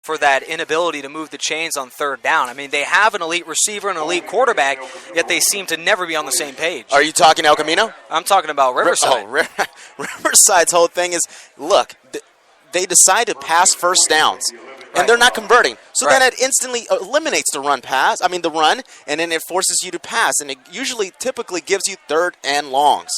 for that inability to move the chains on third down. I mean, they have an elite receiver and an elite quarterback, yet they seem to never be on the same page. Are you talking El Camino? I'm talking about Riverside. Riverside's whole thing is, look, they decide to pass first downs. And Right. they're not converting. So Right. then it instantly eliminates the run, and then it forces you to pass. And it typically gives you third and longs.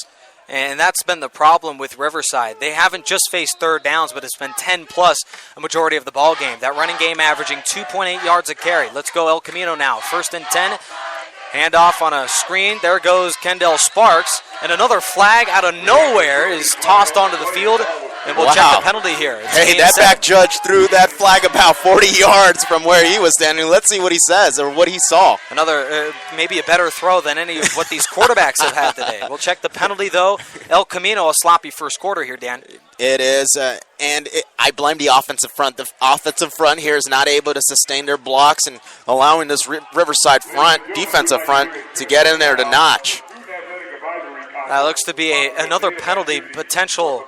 And that's been the problem with Riverside. They haven't just faced third downs, but it's been 10-plus a majority of the ball game. That running game averaging 2.8 yards a carry. Let's go El Camino now. 1st and 10. Handoff on a screen. There goes Kendall Sparks. And another flag out of nowhere is tossed onto the field. And we'll check the penalty here. Hey, that back judge threw that flag about 40 yards from where he was standing. Let's see what he says or what he saw. Another, maybe a better throw than any of what these quarterbacks have had today. We'll check the penalty, though. El Camino, a sloppy first quarter here, Dan. It is, I blame the offensive front. The offensive front here is not able to sustain their blocks and allowing this Riverside defensive front, to get in there to notch. Looks to be another penalty potential.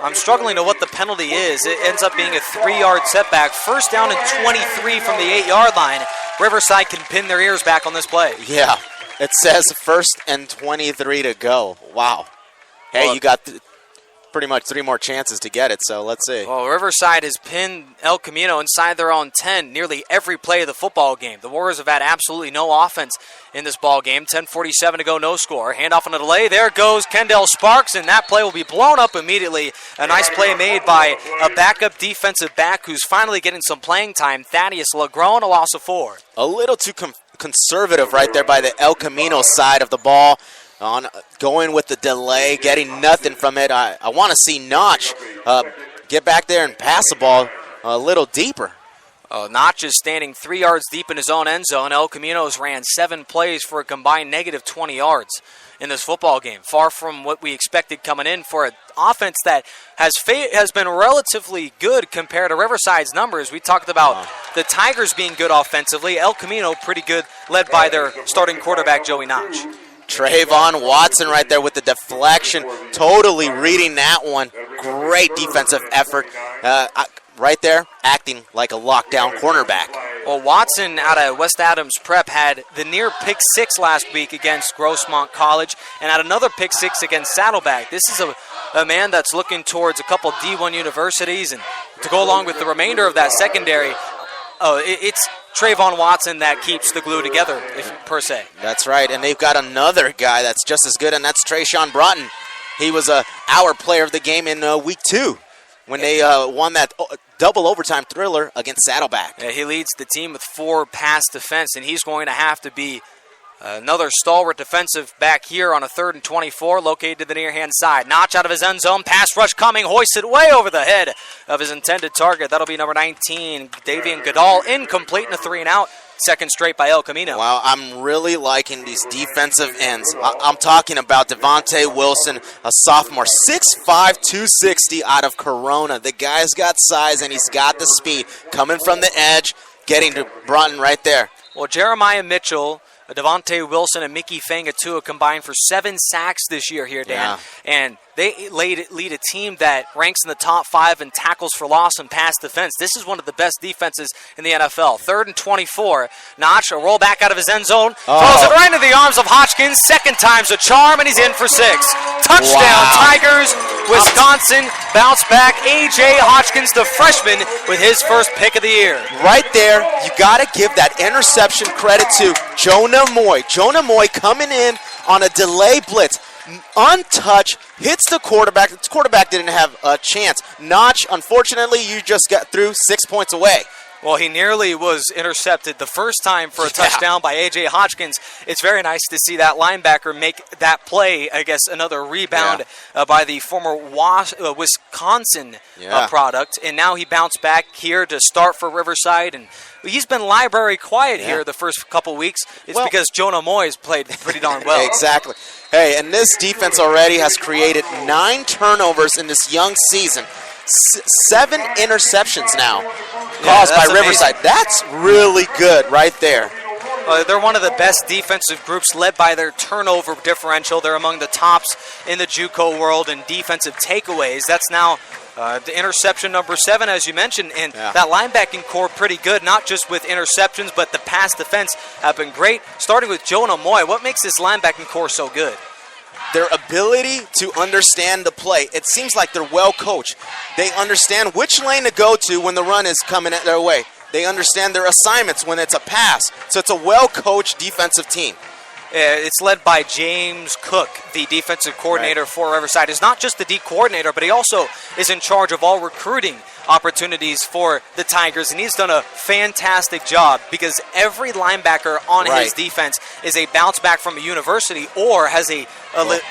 I'm struggling to what the penalty is. It ends up being a 3-yard setback. 1st down and 23 from the 8-yard line. Riverside can pin their ears back on this play. Yeah, it says 1st and 23 to go. Wow. Hey, you got pretty much 3 more chances to get it, so let's see. Well, Riverside has pinned El Camino inside their own 10 nearly every play of the football game. The Warriors have had absolutely no offense in this ball game. 10:47 to go, no score. Handoff on a delay. There goes Kendall Sparks, and that play will be blown up immediately. A nice play made by a backup defensive back who's finally getting some playing time. Thaddeus Legron, a loss of 4. A little too conservative right there by the El Camino side of the ball. On going with the delay, getting nothing from it. I want to see Notch get back there and pass the ball a little deeper. Notch is standing 3 yards deep in his own end zone. El Camino's ran 7 plays for a combined negative 20 yards in this football game. Far from what we expected coming in for an offense that has been relatively good compared to Riverside's numbers. We talked about the Tigers being good offensively. El Camino pretty good, led by their starting quarterback, Joey Notch. Trayvon Watson right there with the deflection, totally reading that one. Great defensive effort right there, acting like a lockdown cornerback. Well, Watson out of West Adams Prep had the near pick 6 last week against Grossmont College and had another pick 6 against Saddleback. This is a man that's looking towards a couple D1 universities, and to go along with the remainder of that secondary, it's Trayvon Watson that keeps the glue together, per se. That's right, and they've got another guy that's just as good, and that's Trayshawn Broughton. He was our player of the game in week 2 when they won that double overtime thriller against Saddleback. Yeah, he leads the team with 4 pass defense, and he's going to have to be another stalwart defensive back here on a 3rd and 24, located to the near-hand side. Notch out of his end zone, pass rush coming, hoisted way over the head of his intended target. That'll be number 19, Davian Goodall, incomplete and a 3-and-out. Second straight by El Camino. Wow, I'm really liking these defensive ends. I'm talking about Devontae Wilson, a sophomore, 6'5", 260 out of Corona. The guy's got size and he's got the speed. Coming from the edge, getting to Broughton right there. Well, Jeremiah Mitchell, Devontae Wilson, and Mickey Fangatua combined for 7 sacks this year here, Dan. Yeah. And they lead a team that ranks in the top 5 in tackles for loss and pass defense. This is one of the best defenses in the NFL. 3rd and 24. Notch, a roll back out of his end zone. Throws it right into the arms of Hodgkins. Second time's a charm, and he's in for 6. Touchdown, wow. Tigers. Wisconsin bounce back. A.J. Hodgkins, the freshman, with his first pick of the year. Right there, you got to give that interception credit to Jonah Moy. Jonah Moy coming in on a delay blitz. Untouched, hits the quarterback. The quarterback didn't have a chance. Notch, unfortunately, you just got through 6 points away. Well, he nearly was intercepted the first time for a touchdown by A.J. Hodgkins. It's very nice to see that linebacker make that play. I guess another rebound by the former Wisconsin product. And now he bounced back here to start for Riverside. And he's been library quiet here the first couple weeks. It's because Jonah Moyes played pretty darn well. Exactly. Hey, and this defense already has created 9 turnovers in this young season. 7 interceptions now caused by Riverside. Amazing. That's really good right there. They're one of the best defensive groups led by their turnover differential. They're among the tops in the JUCO world in defensive takeaways. That's now The interception number 7, as you mentioned, and that linebacking core pretty good, not just with interceptions, but the pass defense have been great. Starting with Jonah Moy, what makes this linebacking core so good? Their ability to understand the play. It seems like they're well coached. They understand which lane to go to when the run is coming at their way. They understand their assignments when it's a pass. So it's a well-coached defensive team. It's led by James Cook, the defensive coordinator for Riverside. He's not just the D coordinator, but he also is in charge of all recruiting opportunities for the Tigers, and he's done a fantastic job because every linebacker on his defense is a bounce back from a university or has a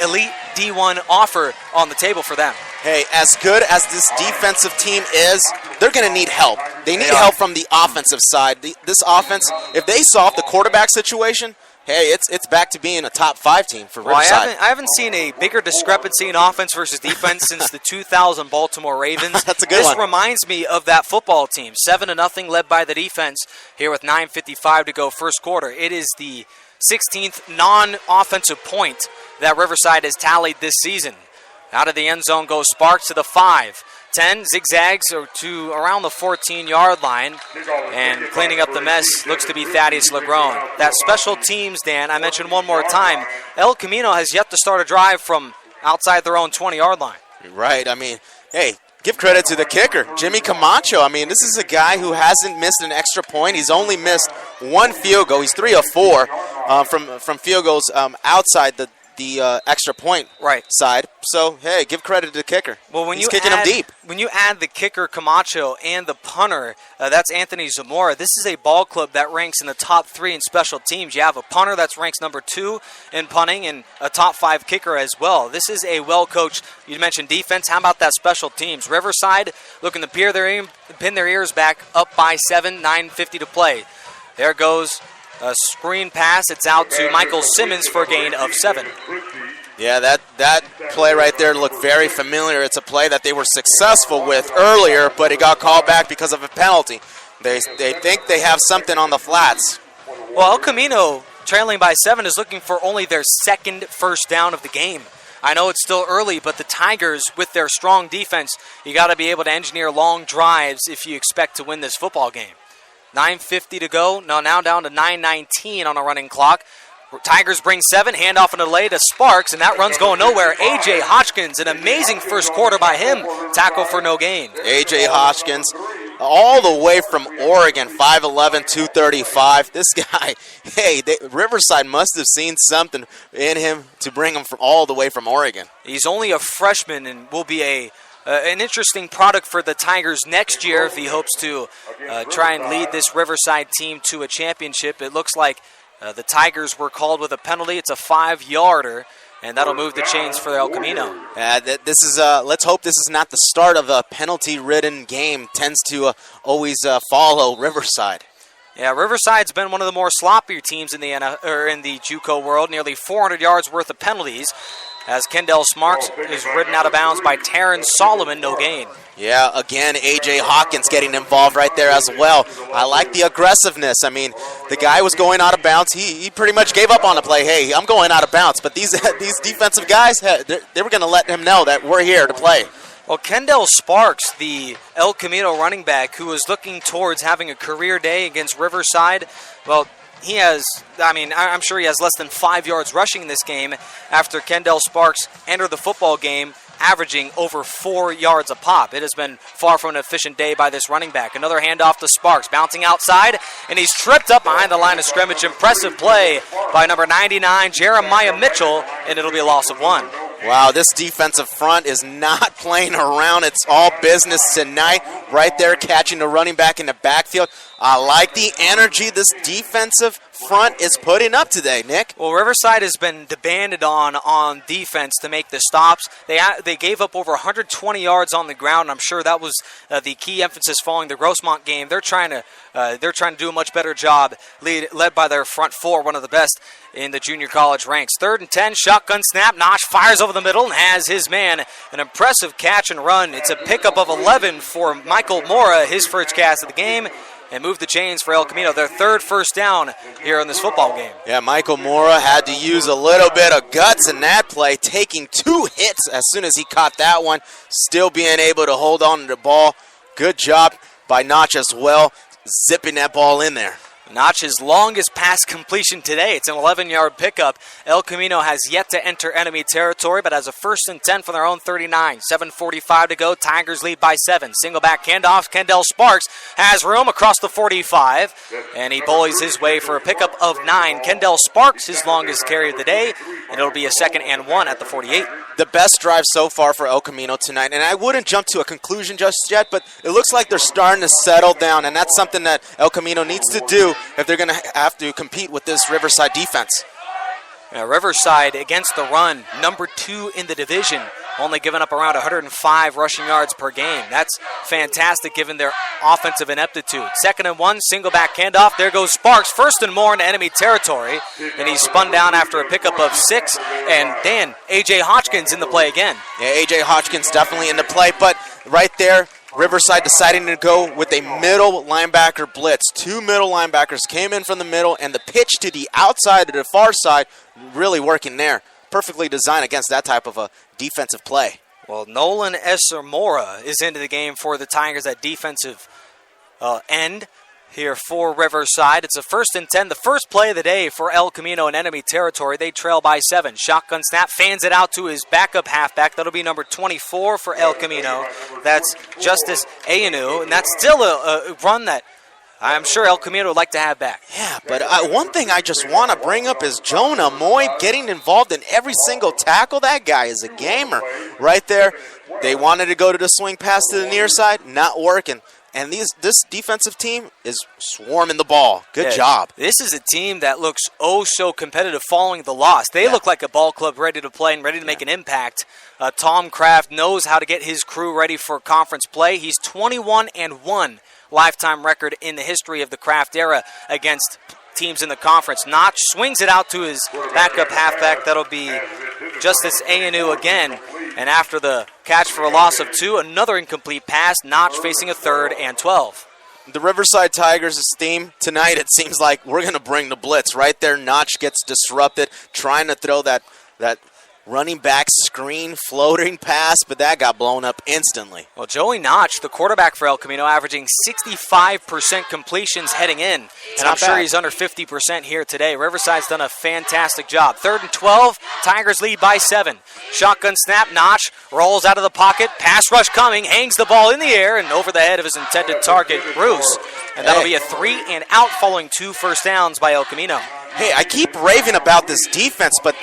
elite D1 offer on the table for them. Hey, as good as this defensive team is, they're going to need help. They need help from the offensive side. This offense, if they solve the quarterback situation, hey, it's back to being a top 5 team for Riverside. I haven't seen a bigger discrepancy in offense versus defense since the 2000 Baltimore Ravens. That's a good one. This reminds me of that football team, 7-0 led by the defense here with 9:55 to go first quarter. It is the 16th non-offensive point that Riverside has tallied this season. Out of the end zone goes Sparks to the 5. 10 zigzags to around the 14-yard line, and cleaning up the mess looks to be Thaddeus Legrone. That special teams, Dan, I mentioned one more time, El Camino has yet to start a drive from outside their own 20-yard line. Right. I mean, hey, give credit to the kicker, Jimmy Camacho. I mean, this is a guy who hasn't missed an extra point. He's only missed 1 field goal. He's 3 of 4 from field goals outside the extra point side. So, hey, give credit to the kicker. Well, he's kicking them deep. When you add the kicker Camacho and the punter, that's Anthony Zamora, this is a ball club that ranks in the top 3 in special teams. You have a punter that's ranks number 2 in punting and a top 5 kicker as well. This is a well-coached, you mentioned defense. How about that special teams? Riverside looking to pin their ears back, up by 7, 9:50 to play. There goes a screen pass. It's out to Michael Simmons for a gain of 7. Yeah, that play right there looked very familiar. It's a play that they were successful with earlier, but it got called back because of a penalty. They think they have something on the flats. Well, El Camino, trailing by 7, is looking for only their second first down of the game. I know it's still early, but the Tigers, with their strong defense, you got to be able to engineer long drives if you expect to win this football game. 9:50 to go. Now down to 9:19 on a running clock. Tigers bring 7, handoff and a delay to Sparks, and that run's going nowhere. A.J. Hodgkins, an amazing first quarter by him. Tackle for no gain. A.J. Hodgkins, all the way from Oregon, 5'11", 235. This guy, hey, Riverside must have seen something in him to bring him all the way from Oregon. He's only a freshman and will be an interesting product for the Tigers next year if he hopes to try and lead this Riverside team to a championship. It looks like the Tigers were called with a penalty. It's a 5-yarder, and that'll move the chains for El Camino. Let's hope this is not the start of a penalty-ridden game. Tends to always follow Riverside. Yeah, Riverside's been one of the more sloppier teams in the JUCO world. Nearly 400 yards worth of penalties, as Kendall Smarks is ridden out of bounds by Terrence Solomon, no gain. Yeah, again, A.J. Hawkins getting involved right there as well. I like the aggressiveness. I mean, the guy was going out of bounds. He pretty much gave up on the play. Hey, I'm going out of bounds. But these defensive guys, they were going to let him know that we're here to play. Well, Kendall Sparks, the El Camino running back, who was looking towards having a career day against Riverside, well, I'm sure he has less than 5 yards rushing in this game after Kendall Sparks entered the football game averaging over 4 yards a pop. It has been far from an efficient day by this running back. Another handoff to Sparks, bouncing outside, and he's tripped up behind the line of scrimmage. Impressive play by number 99, Jeremiah Mitchell, and it'll be a loss of 1. Wow, this defensive front is not playing around. It's all business tonight. Right there catching the running back in the backfield. I like the energy this defensive front is putting up today, Nick. Well, Riverside has been depended on defense to make the stops. They gave up over 120 yards on the ground. I'm sure that was the key emphasis following the Grossmont game. They're trying to do a much better job, led by their front four, one of the best in the junior college ranks. 3rd and 10, shotgun snap. Nosh fires over the middle and has his man. An impressive catch and run. It's a pickup of 11 for Michael Mora, his first catch of the game. and move the chains for El Camino. Their third first down here in this football game. Yeah, Michael Mora had to use a little bit of guts in that play, taking 2 hits as soon as he caught that one, still being able to hold on to the ball. Good job by Notch as well, zipping that ball in there. Notch's longest pass completion today. It's an 11-yard pickup. El Camino has yet to enter enemy territory, but has a 1st and 10 from their own 39. 7:45 to go. Tigers lead by 7. Single back handoff. Kendall Sparks has room across the 45, and he bullies his way for a pickup of 9. Kendall Sparks, his longest carry of the day, and it'll be a 2nd and 1 at the 48. The best drive so far for El Camino tonight, and I wouldn't jump to a conclusion just yet, but it looks like they're starting to settle down, and that's something that El Camino needs to do if they're going to have to compete with this Riverside defense. Riverside against the run, number 2 in the division, only giving up around 105 rushing yards per game. That's fantastic given their offensive ineptitude. 2nd and 1, single back handoff. There goes Sparks, 1st and more into enemy territory, and he's spun down after a pickup of 6. And Dan, A.J. Hodgkins in the play again. Yeah, A.J. Hodgkins definitely in the play, but right there, Riverside deciding to go with a middle linebacker blitz. 2 middle linebackers came in from the middle, and the pitch to the outside, to the far side, really working there. Perfectly designed against that type of a defensive play. Well, Nolan Esser-Mora is into the game for the Tigers at defensive end here for Riverside. It's a 1st and 10, the first play of the day for El Camino in enemy territory. They trail by 7. Shotgun snap, fans it out to his backup halfback. That'll be number 24 for El Camino. That's Justice Ayanu, and that's still a run that I'm sure El Camino would like to have back. Yeah, but one thing I just want to bring up is Jonah Moy getting involved in every single tackle. That guy is a gamer right there. They wanted to go to the swing pass to the near side, not working. And this defensive team is swarming the ball. Good job. This is a team that looks so competitive following the loss. They look like a ball club ready to play and ready to make an impact. Tom Kraft knows how to get his crew ready for conference play. He's 21-1 lifetime record in the history of the Kraft era against teams in the conference. Notch swings it out to his backup halfback. That'll be Justice Ayanu again. And after the catch for a loss of 2, another incomplete pass. Notch facing a 3rd and 12. The Riverside Tigers' theme tonight, it seems like we're going to bring the blitz. Right there, Notch gets disrupted, trying to throw that running back screen floating pass, but that got blown up instantly. Well, Joey Notch, the quarterback for El Camino, averaging 65% completions heading in, and I'm sure he's under 50% here today. Riverside's done a fantastic job. 3rd and 12, Tigers lead by 7. Shotgun snap, Notch rolls out of the pocket, pass rush coming, hangs the ball in the air and over the head of his intended target, Bruce. And that'll be a 3 and out following 2 first downs by El Camino. Hey, I keep raving about this defense, but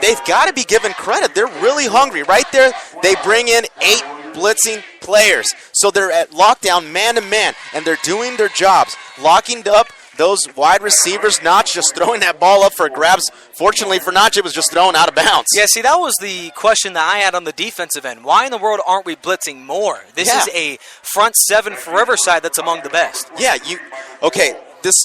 they've got to be given credit. They're really hungry. Right there, they bring in 8 blitzing players. So they're at lockdown man-to-man, and they're doing their jobs, locking up those wide receivers. Notch just throwing that ball up for grabs. Fortunately for Notch, it was just thrown out of bounds. Yeah, see, that was the question that I had on the defensive end. Why in the world aren't we blitzing more? This is a front 7 for Riverside that's among the best. Yeah, this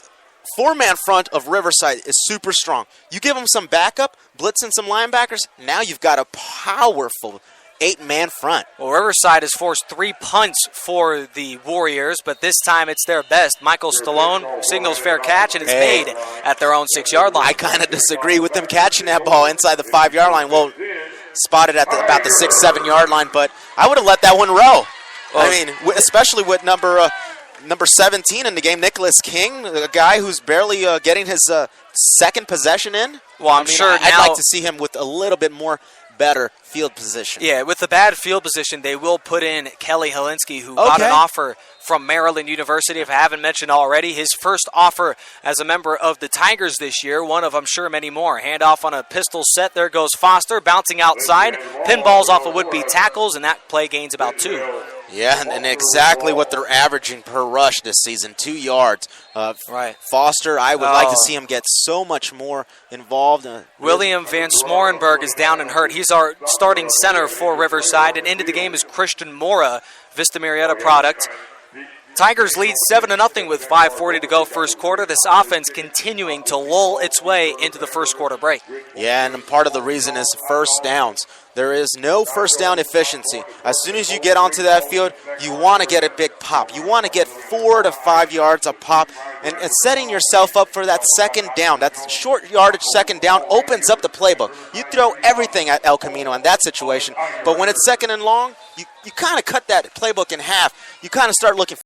4-man front of Riverside is super strong. You give them some backup, blitzing some linebackers, now you've got a powerful 8-man front. Well, Riverside has forced 3 punts for the Warriors, but this time it's their best. Michael Stallone signals fair catch, and it's made at their own 6-yard line. I kind of disagree with them catching that ball inside the 5-yard line. Well, spotted at about the 6-7 yard line, but I would have let that one roll. I mean, especially with number 17 in the game, Nicholas King, a guy who's barely getting his second possession in. Well, I'd like to see him with a little bit more better field position. Yeah, with the bad field position, they will put in Kelly Helinski, who got an offer from Maryland University, if I haven't mentioned already. His first offer as a member of the Tigers this year, one of, I'm sure, many more. Handoff on a pistol set. There goes Foster, bouncing outside. Pinballs off of would-be tackles, and that play gains about 2. Yeah, and exactly what they're averaging per rush this season, 2 yards. Right. Foster, I would like to see him get so much more involved. William Van Smorenberg is down and hurt. He's our starting center for Riverside, and into the game is Christian Mora, Vista Marietta product. Tigers lead 7-0 with 5:40 to go first quarter. This offense continuing to lull its way into the first quarter break. Yeah, and part of the reason is first downs. There is no first down efficiency. As soon as you get onto that field, you want to get a big pop. You want to get 4 to 5 yards a pop, and setting yourself up for that second down. That short yardage second down opens up the playbook. You throw everything at El Camino in that situation, but when it's second and long, you kind of cut that playbook in half. You kind of start looking